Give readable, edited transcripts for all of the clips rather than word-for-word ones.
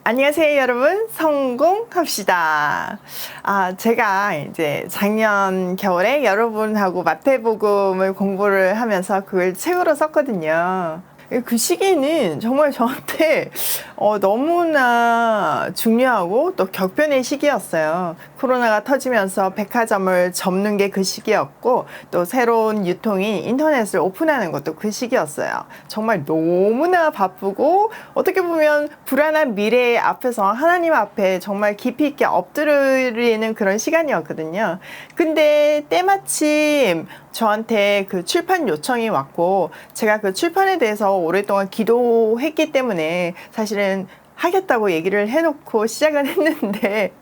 안녕하세요, 여러분. 성공합시다. 제가 이제 작년 겨울에 여러분하고 마태복음을 공부를 하면서 그걸 책으로 썼거든요. 그 시기는 정말 저한테 너무나 중요하고 또 격변의 시기였어요. 코로나가 터지면서 백화점을 접는 게 그 시기였고, 또 새로운 유통인 인터넷을 오픈하는 것도 그 시기였어요. 정말 너무나 바쁘고, 어떻게 보면 불안한 미래 앞에서 하나님 앞에 정말 깊이 있게 엎드리는 그런 시간이었거든요. 근데 때마침 저한테 그 출판 요청이 왔고, 제가 그 출판에 대해서 오랫동안 기도했기 때문에 사실은 하겠다고 얘기를 해놓고 시작을 했는데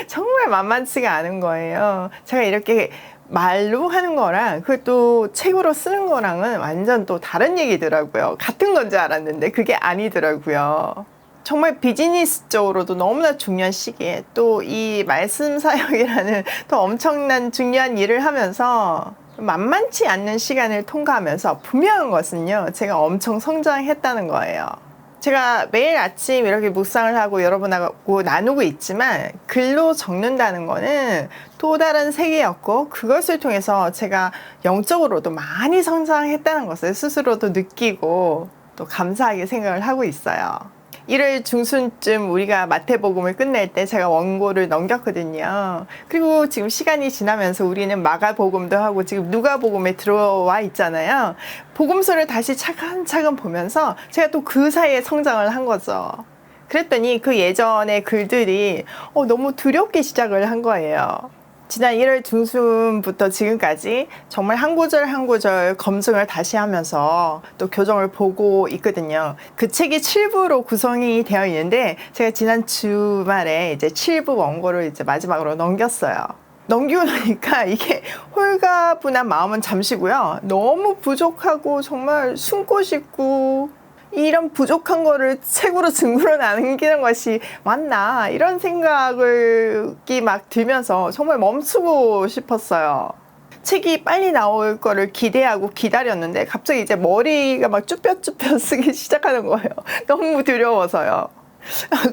정말 만만치가 않은 거예요. 제가 이렇게 말로 하는 거랑 그것도 책으로 쓰는 거랑은 완전 또 다른 얘기더라고요. 같은 건 줄 알았는데 그게 아니더라고요. 정말 비즈니스적으로도 너무나 중요한 시기에 또 이 말씀 사역이라는 또 엄청난 중요한 일을 하면서 만만치 않는 시간을 통과하면서 분명한 것은요, 제가 엄청 성장했다는 거예요. 제가 매일 아침 이렇게 묵상을 하고 여러분하고 나누고 있지만 글로 적는다는 거는 또 다른 세계였고, 그것을 통해서 제가 영적으로도 많이 성장했다는 것을 스스로도 느끼고 또 감사하게 생각을 하고 있어요. 1월 중순쯤 우리가 마태복음을 끝낼 때 제가 원고를 넘겼거든요. 그리고 지금 시간이 지나면서 우리는 마가복음도 하고 지금 누가복음에 들어와 있잖아요. 복음서를 다시 차근차근 보면서 제가 또 그 사이에 성장을 한 거죠. 그랬더니 그 예전의 글들이 너무 두렵게 시작을 한 거예요. 지난 1월 중순부터 지금까지 정말 한 구절 한 구절 검증을 다시 하면서 또 교정을 보고 있거든요. 그 책이 7부로 구성이 되어 있는데 제가 지난 주말에 이제 7부 원고를 이제 마지막으로 넘겼어요. 넘기고 나니까 이게 홀가분한 마음은 잠시고요. 너무 부족하고 정말 숨고 싶고, 이런 부족한 거를 책으로 증거로 남기는 것이 맞나, 이런 생각이 막 들면서 정말 멈추고 싶었어요. 책이 빨리 나올 거를 기대하고 기다렸는데 갑자기 이제 머리가 막 쭈뼛쭈뼛 쓰기 시작하는 거예요. 너무 두려워서요.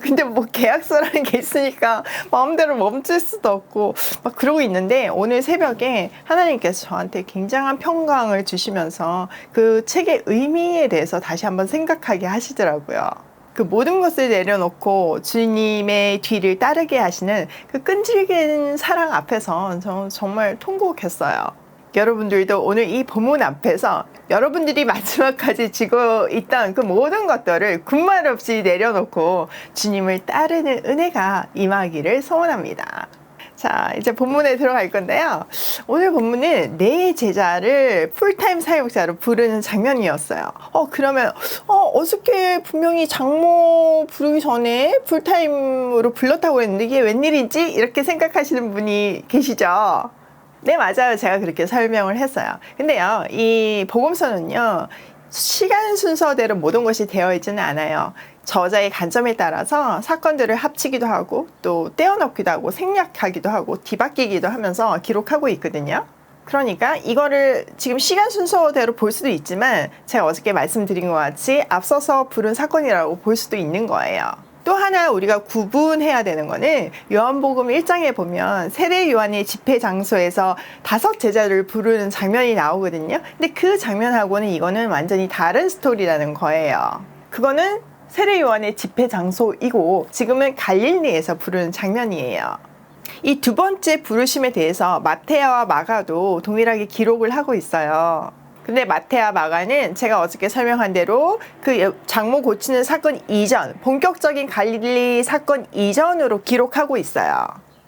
근데 뭐 계약서라는 게 있으니까 마음대로 멈출 수도 없고 막 그러고 있는데, 오늘 새벽에 하나님께서 저한테 굉장한 평강을 주시면서 그 책의 의미에 대해서 다시 한번 생각하게 하시더라고요. 그 모든 것을 내려놓고 주님의 뒤를 따르게 하시는 그 끈질긴 사랑 앞에서 저는 정말 통곡했어요. 여러분들도 오늘 이 본문 앞에서 여러분들이 마지막까지 지고 있던 그 모든 것들을 군말 없이 내려놓고 주님을 따르는 은혜가 임하기를 소원합니다. 자, 이제 본문에 들어갈 건데요. 오늘 본문은 내 제자를 풀타임 사역자로 부르는 장면이었어요. 그러면 어저께 분명히 장모 부르기 전에 풀타임으로 불렀다고 했는데 이게 웬일이지? 이렇게 생각하시는 분이 계시죠? 네, 맞아요. 제가 그렇게 설명을 했어요. 근데요, 이 복음서는요, 시간 순서대로 모든 것이 되어 있지는 않아요. 저자의 관점에 따라서 사건들을 합치기도 하고, 또 떼어넣기도 하고, 생략하기도 하고, 뒤바뀌기도 하면서 기록하고 있거든요. 그러니까 이거를 지금 시간 순서대로 볼 수도 있지만, 제가 어저께 말씀드린 것 같이 앞서서 부른 사건이라고 볼 수도 있는 거예요. 또 하나 우리가 구분해야 되는 거는, 요한복음 1장에 보면 세례 요한의 집회 장소에서 5 제자를 부르는 장면이 나오거든요. 근데 그 장면하고는 이거는 완전히 다른 스토리라는 거예요. 그거는 세례 요한의 집회 장소이고 지금은 갈릴리에서 부르는 장면이에요. 이 두 번째 부르심에 대해서 마태와 마가도 동일하게 기록을 하고 있어요. 근데 마태와 마가는 제가 어저께 설명한 대로 그 장모 고치는 사건 이전, 본격적인 갈릴리 사건 이전으로 기록하고 있어요.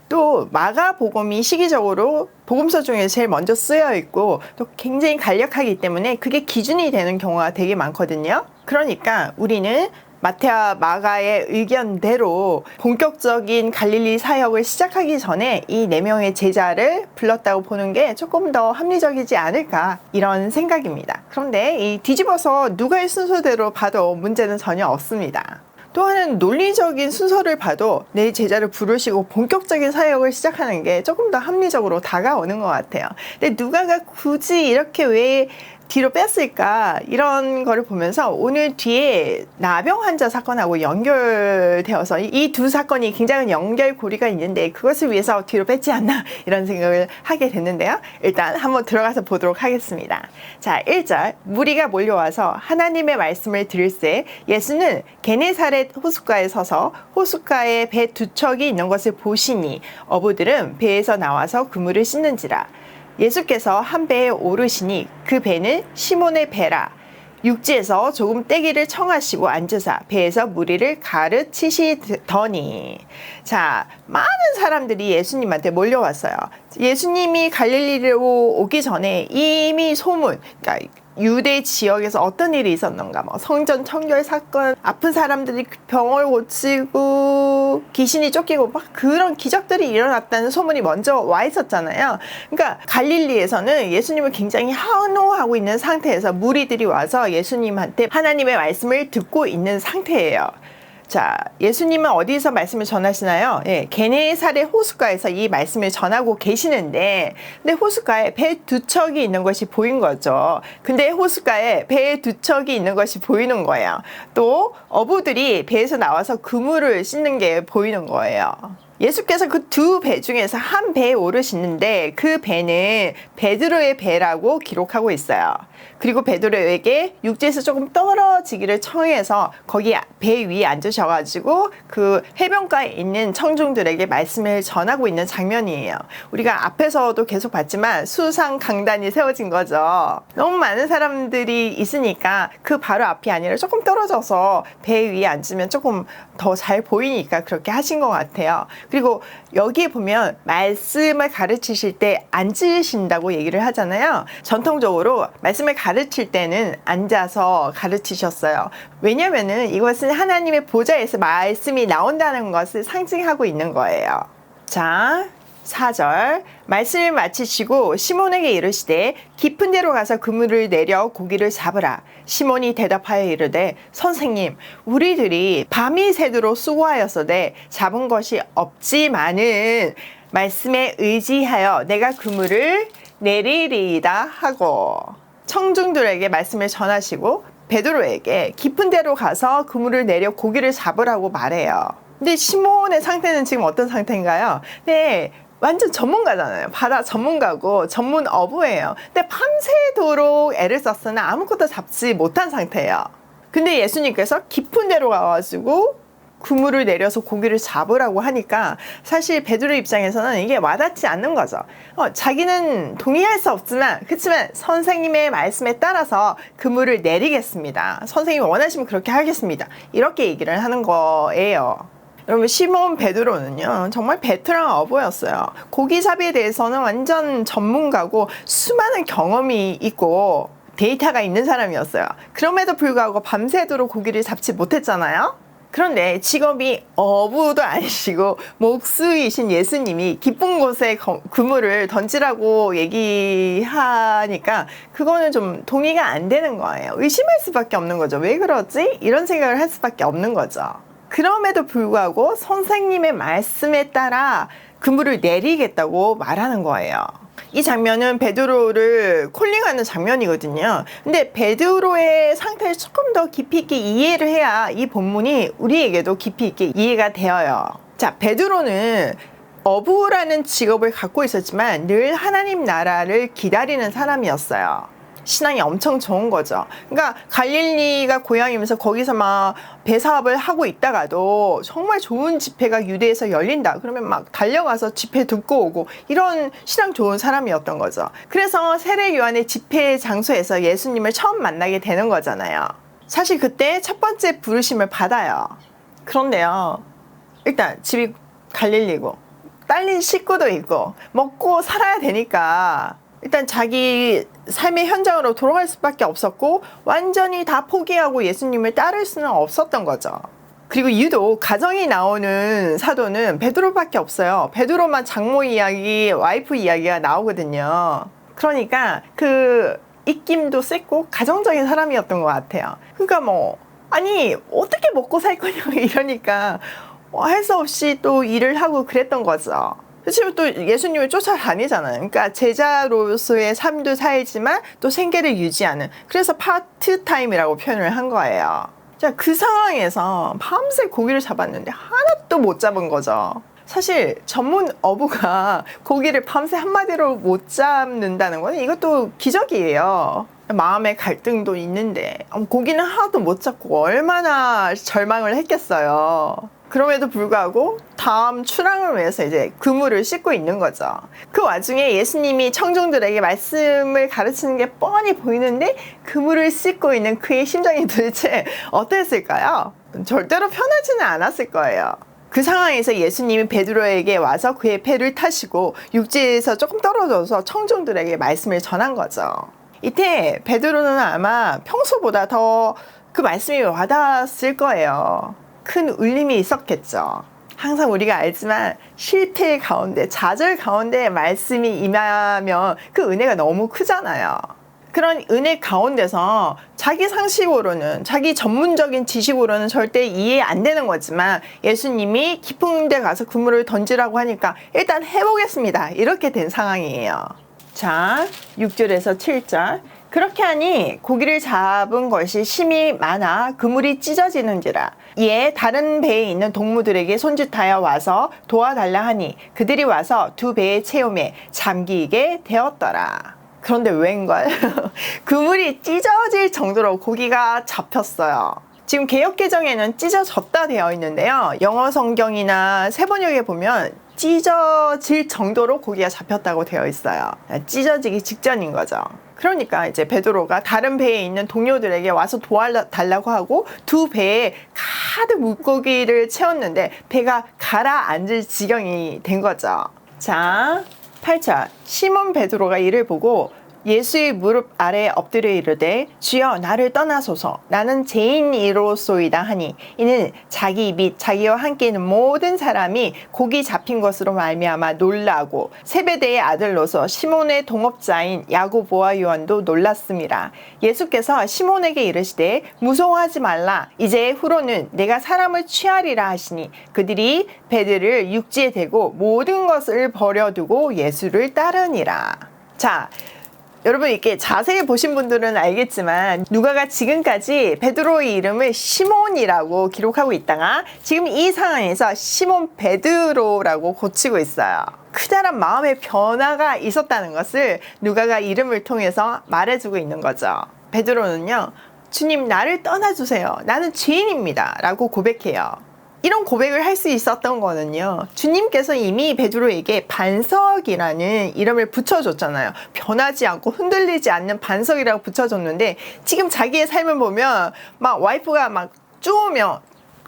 또 마가복음이 시기적으로 복음서 중에 제일 먼저 쓰여 있고 또 굉장히 간략하기 때문에 그게 기준이 되는 경우가 되게 많거든요. 그러니까 우리는 마태와 마가의 의견대로 본격적인 갈릴리 사역을 시작하기 전에 이 4명의 제자를 불렀다고 보는 게 조금 더 합리적이지 않을까, 이런 생각입니다. 그런데 이 뒤집어서 누가의 순서대로 봐도 문제는 전혀 없습니다. 또 하나는 논리적인 순서를 봐도 내 제자를 부르시고 본격적인 사역을 시작하는 게 조금 더 합리적으로 다가오는 것 같아요. 근데 누가가 굳이 이렇게 왜 뒤로 뺐을까 이런 거를 보면서 오늘 뒤에 나병 환자 사건하고 연결되어서 이 두 사건이 굉장히 연결고리가 있는데 그것을 위해서 뒤로 뺐지 않나 이런 생각을 하게 됐는데요. 일단 한번 들어가서 보도록 하겠습니다. 자, 1절 무리가 몰려와서 하나님의 말씀을 들을새 예수는 게네사렛 호숫가에 서서 호숫가에 배 두 척이 있는 것을 보시니 어부들은 배에서 나와서 그물을 씻는지라. 예수께서 한 배에 오르시니 그 배는 시몬의 배라. 육지에서 조금 떼기를 청하시고 앉으사 배에서 무리를 가르치시더니. 자, 많은 사람들이 예수님한테 몰려왔어요. 예수님이 갈릴리로 오기 전에 이미 소문, 그러니까 유대 지역에서 어떤 일이 있었는가, 뭐 성전 청결 사건, 아픈 사람들이 병을 고치고 귀신이 쫓기고 막 그런 기적들이 일어났다는 소문이 먼저 와 있었잖아요. 그러니까 갈릴리에서는 예수님을 굉장히 환호하고 있는 상태에서 무리들이 와서 예수님한테 하나님의 말씀을 듣고 있는 상태예요. 자, 예수님은 어디서 말씀을 전하시나요? 예, 게네사렛 호숫가에서 이 말씀을 전하고 계시는데, 근데 호숫가에 배 두 척이 있는 것이 보인 거죠. 근데 호숫가에 배 두 척이 있는 것이 보이는 거예요. 또 어부들이 배에서 나와서 그물을 씻는 게 보이는 거예요. 예수께서 그 두 배 중에서 한 배에 오르시는데 그 배는 베드로의 배라고 기록하고 있어요. 그리고 베드로에게 육지에서 조금 떨어지기를 청해서 거기 배 위에 앉으셔가지고 그 해변가에 있는 청중들에게 말씀을 전하고 있는 장면이에요. 우리가 앞에서도 계속 봤지만 수상 강단이 세워진 거죠. 너무 많은 사람들이 있으니까 그 바로 앞이 아니라 조금 떨어져서 배 위에 앉으면 조금 더 잘 보이니까 그렇게 하신 것 같아요. 그리고 여기에 보면 말씀을 가르치실 때 앉으신다고 얘기를 하잖아요. 전통적으로 말씀을 가르칠 때는 앉아서 가르치셨어요. 왜냐면은 이것은 하나님의 보좌에서 말씀이 나온다는 것을 상징하고 있는 거예요. 자, 4절 말씀을 마치시고 시몬에게 이르시되 깊은 데로 가서 그물을 내려 고기를 잡으라. 시몬이 대답하여 이르되 선생님 우리들이 밤이 새도록 수고하였으되 잡은 것이 없지만은 말씀에 의지하여 내가 그물을 내리리이다 하고 청중들에게 말씀을 전하시고 베드로에게 깊은 데로 가서 그물을 내려 고기를 잡으라고 말해요. 근데 시몬의 상태는 지금 어떤 상태인가요? 네, 완전 전문가잖아요. 바다 전문가고 전문 어부예요. 근데 밤새도록 애를 썼으나 아무것도 잡지 못한 상태예요. 근데 예수님께서 깊은 데로 가가지고 그물을 내려서 고기를 잡으라고 하니까 사실 베드로 입장에서는 이게 와닿지 않는 거죠. 자기는 동의할 수 없지만 그렇지만 선생님의 말씀에 따라서 그물을 내리겠습니다. 선생님이 원하시면 그렇게 하겠습니다. 이렇게 얘기를 하는 거예요. 여러분 시몬 베드로는요 정말 베테랑 어부였어요. 고기잡이에 대해서는 완전 전문가고 수많은 경험이 있고 데이터가 있는 사람이었어요. 그럼에도 불구하고 밤새도록 고기를 잡지 못했잖아요. 그런데 직업이 어부도 아니시고 목수이신 예수님이 깊은 곳에 그물을 던지라고 얘기하니까 그거는 좀 동의가 안 되는 거예요. 의심할 수밖에 없는 거죠. 왜 그러지? 이런 생각을 할 수밖에 없는 거죠. 그럼에도 불구하고 선생님의 말씀에 따라 그물을 내리겠다고 말하는 거예요. 이 장면은 베드로를 콜링하는 장면이거든요. 근데 베드로의 상태를 조금 더 깊이 있게 이해를 해야 이 본문이 우리에게도 깊이 있게 이해가 되어요. 자, 베드로는 어부라는 직업을 갖고 있었지만 늘 하나님 나라를 기다리는 사람이었어요. 신앙이 엄청 좋은 거죠. 그러니까 갈릴리가 고향이면서 거기서 막 배사업을 하고 있다가도 정말 좋은 집회가 유대에서 열린다 그러면 막 달려가서 집회 듣고 오고 이런 신앙 좋은 사람이었던 거죠. 그래서 세례 요한의 집회 장소에서 예수님을 처음 만나게 되는 거잖아요. 사실 그때 첫 번째 부르심을 받아요. 그런데요, 일단 집이 갈릴리고 딸린 식구도 있고 먹고 살아야 되니까 일단 자기 삶의 현장으로 돌아갈 수밖에 없었고 완전히 다 포기하고 예수님을 따를 수는 없었던 거죠. 그리고 유독 가정이 나오는 사도는 베드로밖에 없어요. 베드로만 장모 이야기, 와이프 이야기가 나오거든요. 그러니까 그 입김도 셌고 가정적인 사람이었던 것 같아요. 그러니까 뭐 아니 어떻게 먹고 살 거냐고 이러니까 할 수 없이 또 일을 하고 그랬던 거죠. 그렇지만 또 예수님을 쫓아다니잖아요. 그러니까 제자로서의 삶도 살지만 또 생계를 유지하는, 그래서 파트타임이라고 표현을 한 거예요. 자, 그 상황에서 밤새 고기를 잡았는데 하나도 못 잡은 거죠. 사실 전문 어부가 고기를 밤새 한마디로 못 잡는다는 건 이것도 기적이에요. 마음의 갈등도 있는데 고기는 하나도 못 잡고 얼마나 절망을 했겠어요. 그럼에도 불구하고 다음 출항을 위해서 이제 그물을 씻고 있는 거죠. 그 와중에 예수님이 청중들에게 말씀을 가르치는 게 뻔히 보이는데 그물을 씻고 있는 그의 심정이 도대체 어땠을까요? 절대로 편하지는 않았을 거예요. 그 상황에서 예수님이 베드로에게 와서 그의 배를 타시고 육지에서 조금 떨어져서 청중들에게 말씀을 전한 거죠. 이때 베드로는 아마 평소보다 더 그 말씀이 와닿았을 거예요. 큰 울림이 있었겠죠. 항상 우리가 알지만 실패 가운데, 좌절 가운데 말씀이 임하면 그 은혜가 너무 크잖아요. 그런 은혜 가운데서 자기 상식으로는, 자기 전문적인 지식으로는 절대 이해 안 되는 거지만 예수님이 깊은 데 가서 그물을 던지라고 하니까 일단 해보겠습니다. 이렇게 된 상황이에요. 자, 6절에서 7절. 그렇게 하니 고기를 잡은 것이 심히 많아 그물이 찢어지는지라. 이에 다른 배에 있는 동무들에게 손짓하여 와서 도와달라 하니 그들이 와서 두 배의 체험에 잠기게 되었더라. 그런데 웬걸? 그물이 찢어질 정도로 고기가 잡혔어요. 지금 개역개정에는 찢어졌다 되어 있는데요. 영어 성경이나 세번역에 보면 찢어질 정도로 고기가 잡혔다고 되어 있어요. 찢어지기 직전인 거죠. 그러니까 이제 베드로가 다른 배에 있는 동료들에게 와서 도와달라고 하고 두 배에 가득 물고기를 채웠는데 배가 가라앉을 지경이 된 거죠. 자, 8절. 시몬 베드로가 이를 보고 예수의 무릎 아래 엎드려 이르되 주여 나를 떠나소서 나는 죄인이로소이다 하니 이는 자기 및 자기와 함께 있는 모든 사람이 고기 잡힌 것으로 말미암아 놀라고 세베대의 아들로서 시몬의 동업자인 야고보와 요한도 놀랐습니다. 예수께서 시몬에게 이르시되 무서워하지 말라 이제 후로는 내가 사람을 취하리라 하시니 그들이 배들을 육지에 대고 모든 것을 버려두고 예수를 따르니라. 자, 여러분 이렇게 자세히 보신 분들은 알겠지만 누가가 지금까지 베드로의 이름을 시몬이라고 기록하고 있다가 지금 이 상황에서 시몬 베드로라고 고치고 있어요. 크다란 마음의 변화가 있었다는 것을 누가가 이름을 통해서 말해주고 있는 거죠. 베드로는요, 주님 나를 떠나주세요. 나는 죄인입니다. 라고 고백해요. 이런 고백을 할 수 있었던 거는요, 주님께서 이미 베드로에게 반석이라는 이름을 붙여줬잖아요. 변하지 않고 흔들리지 않는 반석이라고 붙여줬는데 지금 자기의 삶을 보면 막 와이프가 막 쪼으면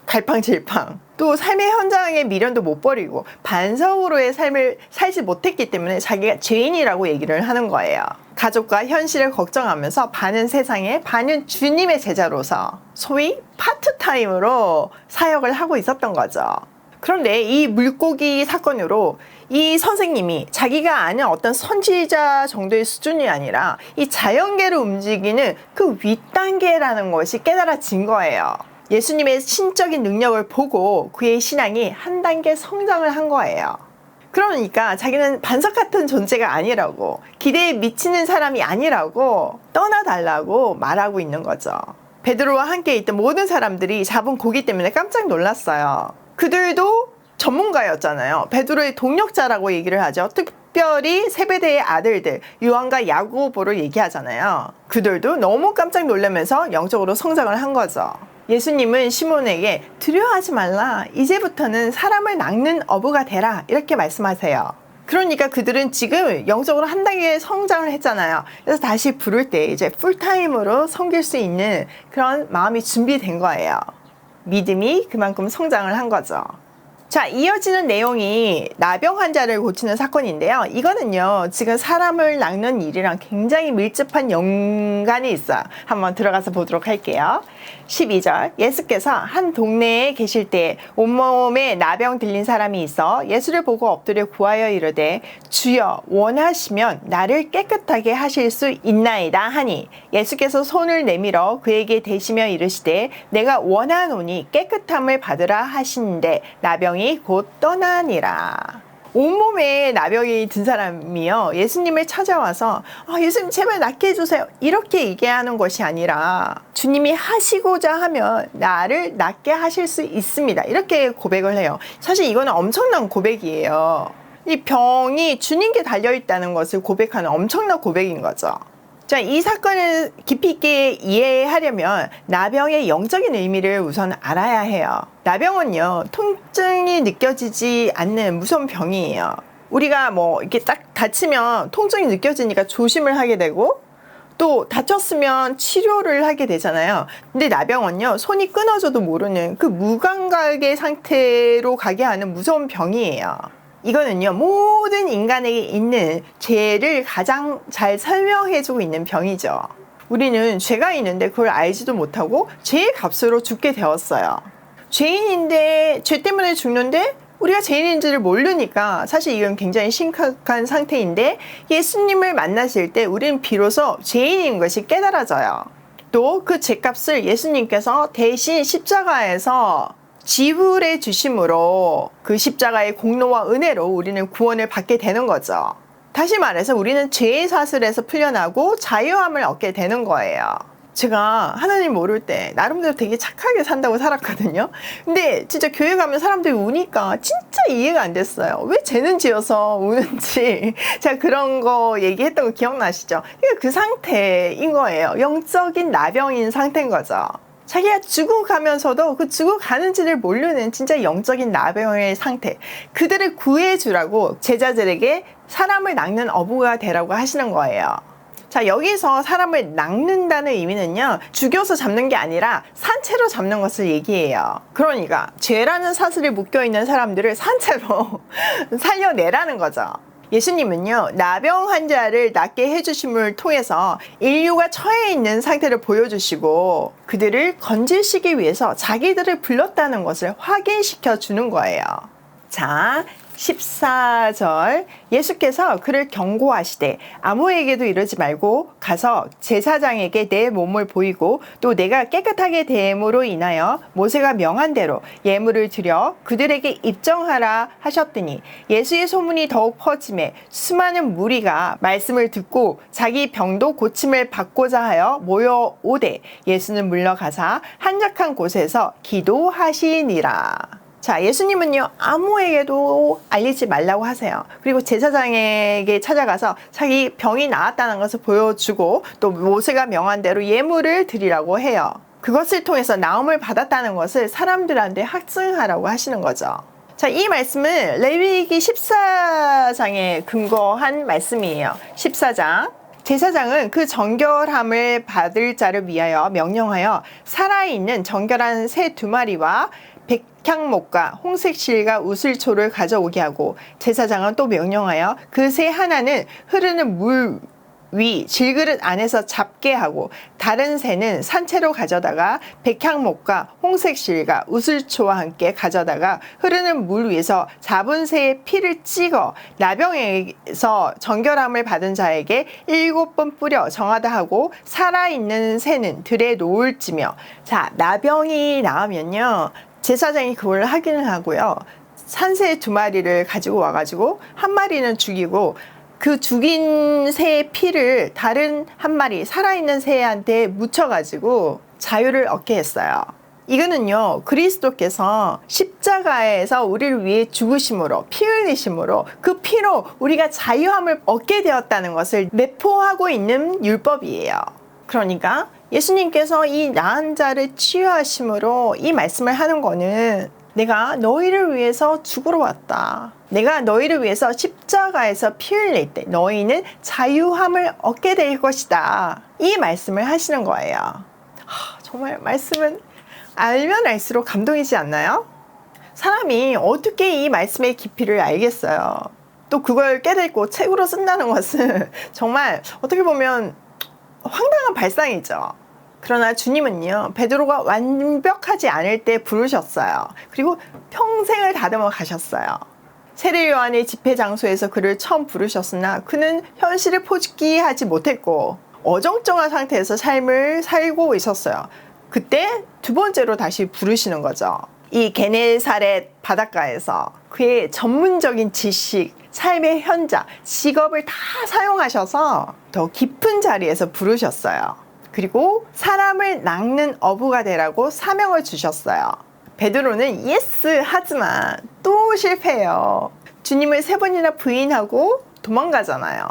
갈팡질팡, 또 삶의 현장의 미련도 못 버리고 반석으로의 삶을 살지 못했기 때문에 자기가 죄인이라고 얘기를 하는 거예요. 가족과 현실을 걱정하면서 반은 세상에 반은 주님의 제자로서 소위 파트타임으로 사역을 하고 있었던 거죠. 그런데 이 물고기 사건으로 이 선생님이 자기가 아는 어떤 선지자 정도의 수준이 아니라 이 자연계를 움직이는 그 윗단계라는 것이 깨달아진 거예요. 예수님의 신적인 능력을 보고 그의 신앙이 한 단계 성장을 한 거예요. 그러니까 자기는 반석 같은 존재가 아니라고, 기대에 미치는 사람이 아니라고 떠나달라고 말하고 있는 거죠. 베드로와 함께 있던 모든 사람들이 잡은 고기 때문에 깜짝 놀랐어요. 그들도 전문가였잖아요. 베드로의 동력자라고 얘기를 하죠. 특별히 세베대의 아들들 요한과 야고보를 얘기하잖아요. 그들도 너무 깜짝 놀라면서 영적으로 성장을 한 거죠. 예수님은 시몬에게 두려워하지 말라. 이제부터는 사람을 낚는 어부가 되라. 이렇게 말씀하세요. 그러니까 그들은 지금 영적으로 한 단계 성장을 했잖아요. 그래서 다시 부를 때 이제 풀타임으로 섬길 수 있는 그런 마음이 준비된 거예요. 믿음이 그만큼 성장을 한 거죠. 자, 이어지는 내용이 나병 환자를 고치는 사건인데요. 이거는요, 지금 사람을 낚는 일이랑 굉장히 밀접한 연관이 있어요. 한번 들어가서 보도록 할게요. 12절. 예수께서 한 동네에 계실 때 온몸에 나병 들린 사람이 있어 예수를 보고 엎드려 구하여 이르되 주여 원하시면 나를 깨끗하게 하실 수 있나이다 하니 예수께서 손을 내밀어 그에게 대시며 이르시되 내가 원하노니 깨끗함을 받으라 하시는데 나병이 곧 떠나니라. 온몸에 나병이 든 사람이요, 예수님을 찾아와서 예수님 제발 낫게 해주세요 이렇게 얘기하는 것이 아니라 주님이 하시고자 하면 나를 낫게 하실 수 있습니다 이렇게 고백을 해요. 사실 이거는 엄청난 고백이에요. 이 병이 주님께 달려있다는 것을 고백하는 엄청난 고백인 거죠. 자, 이 사건을 깊이 있게 이해하려면 나병의 영적인 의미를 우선 알아야 해요. 나병은요, 통증이 느껴지지 않는 무서운 병이에요. 우리가 뭐 이렇게 딱 다치면 통증이 느껴지니까 조심을 하게 되고, 또 다쳤으면 치료를 하게 되잖아요. 근데 나병은요, 손이 끊어져도 모르는 그 무감각의 상태로 가게 하는 무서운 병이에요. 이거는요, 모든 인간에게 있는 죄를 가장 잘 설명해주고 있는 병이죠. 우리는 죄가 있는데 그걸 알지도 못하고 죄의 값으로 죽게 되었어요. 죄인인데, 죄 때문에 죽는데 우리가 죄인인지를 모르니까 사실 이건 굉장히 심각한 상태인데, 예수님을 만나실 때 우리는 비로소 죄인인 것이 깨달아져요. 또 그 죄값을 예수님께서 대신 십자가에서 지불해 주심으로 그 십자가의 공로와 은혜로 우리는 구원을 받게 되는 거죠. 다시 말해서 우리는 죄의 사슬에서 풀려나고 자유함을 얻게 되는 거예요. 제가 하나님 모를 때 나름대로 되게 착하게 산다고 살았거든요. 근데 진짜 교회 가면 사람들이 우니까 진짜 이해가 안 됐어요. 왜 죄는 지어서 우는지. 제가 그런 거 얘기했던 거 기억나시죠? 그 상태인 거예요. 영적인 나병인 상태인 거죠. 자기가 죽어가면서도 그 죽어가는지를 모르는 진짜 영적인 나병의 상태, 그들을 구해주라고 제자들에게 사람을 낚는 어부가 되라고 하시는 거예요. 자, 여기서 사람을 낚는다는 의미는요, 죽여서 잡는 게 아니라 산채로 잡는 것을 얘기해요. 그러니까 죄라는 사슬에 묶여있는 사람들을 산채로 살려내라는 거죠. 예수님은요, 나병 환자를 낫게 해주심을 통해서 인류가 처해 있는 상태를 보여주시고 그들을 건지시기 위해서 자기들을 불렀다는 것을 확인시켜 주는 거예요. 자, 14절, 예수께서 그를 경고하시되 아무에게도 이러지 말고 가서 제사장에게 내 몸을 보이고 또 내가 깨끗하게 대함으로 인하여 모세가 명한 대로 예물을 드려 그들에게 입정하라 하셨더니, 예수의 소문이 더욱 퍼짐에 수많은 무리가 말씀을 듣고 자기 병도 고침을 받고자 하여 모여오되 예수는 물러가사 한적한 곳에서 기도하시니라. 자, 예수님은요, 아무에게도 알리지 말라고 하세요. 그리고 제사장에게 찾아가서 자기 병이 나았다는 것을 보여주고 또 모세가 명한 대로 예물을 드리라고 해요. 그것을 통해서 나음을 받았다는 것을 사람들한테 확증하라고 하시는 거죠. 자, 이 말씀은 레위기 14장에 근거한 말씀이에요. 14장. 제사장은 그 정결함을 받을 자를 위하여 명령하여 살아있는 정결한 새 2마리와 백향목과 홍색실과 우슬초를 가져오게 하고, 제사장은 또 명령하여 그 새 하나는 흐르는 물 위 질그릇 안에서 잡게 하고 다른 새는 산채로 가져다가 백향목과 홍색실과 우슬초와 함께 가져다가 흐르는 물 위에서 잡은 새의 피를 찍어 나병에서 정결함을 받은 자에게 7번 뿌려 정하다 하고 살아있는 새는 들에 놓을지며. 자, 나병이 나으면요, 제사장이 그걸 확인을 하고요, 산새 2마리를 가지고 와가지고 한 마리는 죽이고 그 죽인 새의 피를 다른 한 마리 살아있는 새한테 묻혀가지고 자유를 얻게 했어요. 이거는요, 그리스도께서 십자가에서 우리를 위해 죽으심으로, 피 흘리심으로 그 피로 우리가 자유함을 얻게 되었다는 것을 내포하고 있는 율법이에요. 그러니까 예수님께서 이 나은 자를 치유하심으로 이 말씀을 하는 거는, 내가 너희를 위해서 죽으러 왔다. 내가 너희를 위해서 십자가에서 피 흘릴 때 너희는 자유함을 얻게 될 것이다. 이 말씀을 하시는 거예요. 정말 말씀은 알면 알수록 감동이지 않나요? 사람이 어떻게 이 말씀의 깊이를 알겠어요. 또 그걸 깨닫고 책으로 쓴다는 것은 정말 어떻게 보면 황당한 발상이죠. 그러나 주님은요, 베드로가 완벽하지 않을 때 부르셨어요. 그리고 평생을 다듬어 가셨어요. 세례 요한의 집회 장소에서 그를 처음 부르셨으나 그는 현실을 포기하지 못했고 어정쩡한 상태에서 삶을 살고 있었어요. 그때 2번째로 다시 부르시는 거죠. 이 게네사렛 바닷가에서 그의 전문적인 지식, 삶의 현장, 직업을 다 사용하셔서 더 깊은 자리에서 부르셨어요. 그리고 사람을 낚는 어부가 되라고 사명을 주셨어요. 베드로는 예스 하지만 또 실패해요. 주님을 3번이나 부인하고 도망가잖아요.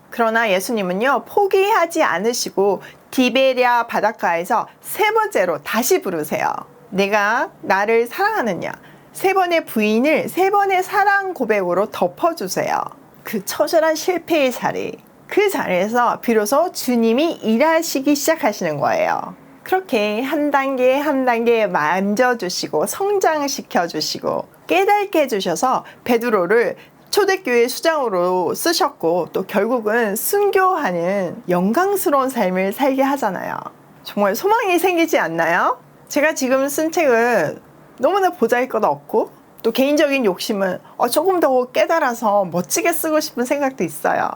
그러나 예수님은요, 포기하지 않으시고 디베랴 바닷가에서 3번째로 다시 부르세요. 내가 나를 사랑하느냐? 3번의 부인을 3번의 사랑 고백으로 덮어주세요. 그 처절한 실패의 자리, 그 자리에서 비로소 주님이 일하시기 시작하시는 거예요. 그렇게 한 단계 한 단계 만져주시고 성장시켜주시고 깨닫게 해주셔서 베드로를 초대교회 수장으로 쓰셨고, 또 결국은 순교하는 영광스러운 삶을 살게 하잖아요. 정말 소망이 생기지 않나요? 제가 지금 쓴 책은 너무나 보잘것없고, 또 개인적인 욕심은 조금 더 깨달아서 멋지게 쓰고 싶은 생각도 있어요.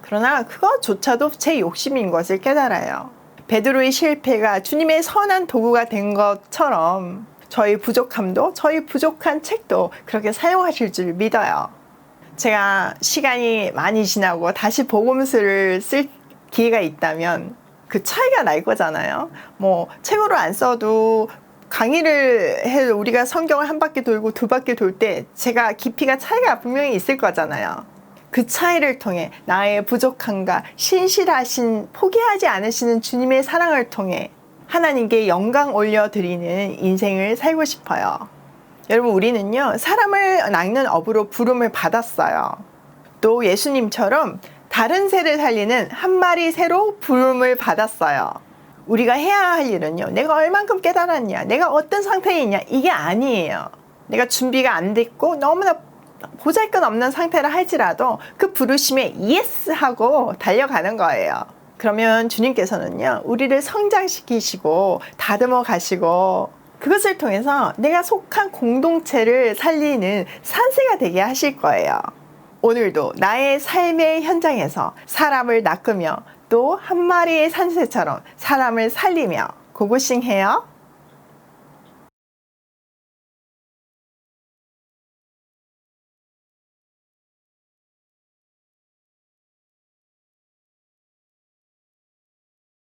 그러나 그것조차도 제 욕심인 것을 깨달아요. 베드로의 실패가 주님의 선한 도구가 된 것처럼 저희 부족함도, 저희 부족한 책도 그렇게 사용하실 줄 믿어요. 제가 시간이 많이 지나고 다시 복음서를 쓸 기회가 있다면 그 차이가 날 거잖아요. 뭐 책으로 안 써도 강의를 해 우리가 성경을 한 바퀴 돌고 2바퀴 돌 때 제가 깊이가 차이가 분명히 있을 거잖아요. 그 차이를 통해 나의 부족함과 신실하신, 포기하지 않으시는 주님의 사랑을 통해 하나님께 영광 올려드리는 인생을 살고 싶어요. 여러분, 우리는요, 사람을 낚는 어부로 부름을 받았어요. 또 예수님처럼 다른 새를 살리는 한 마리 새로 부름을 받았어요. 우리가 해야 할 일은요, 내가 얼만큼 깨달았냐, 내가 어떤 상태에 있냐, 이게 아니에요. 내가 준비가 안 됐고 너무나 보잘것없는 상태라 할지라도 그 부르심에 예스 하고 달려가는 거예요. 그러면 주님께서는요, 우리를 성장시키시고 다듬어 가시고 그것을 통해서 내가 속한 공동체를 살리는 산새가 되게 하실 거예요. 오늘도 나의 삶의 현장에서 사람을 낚으며 또 한 마리의 산새처럼 사람을 살리며 고고싱해요.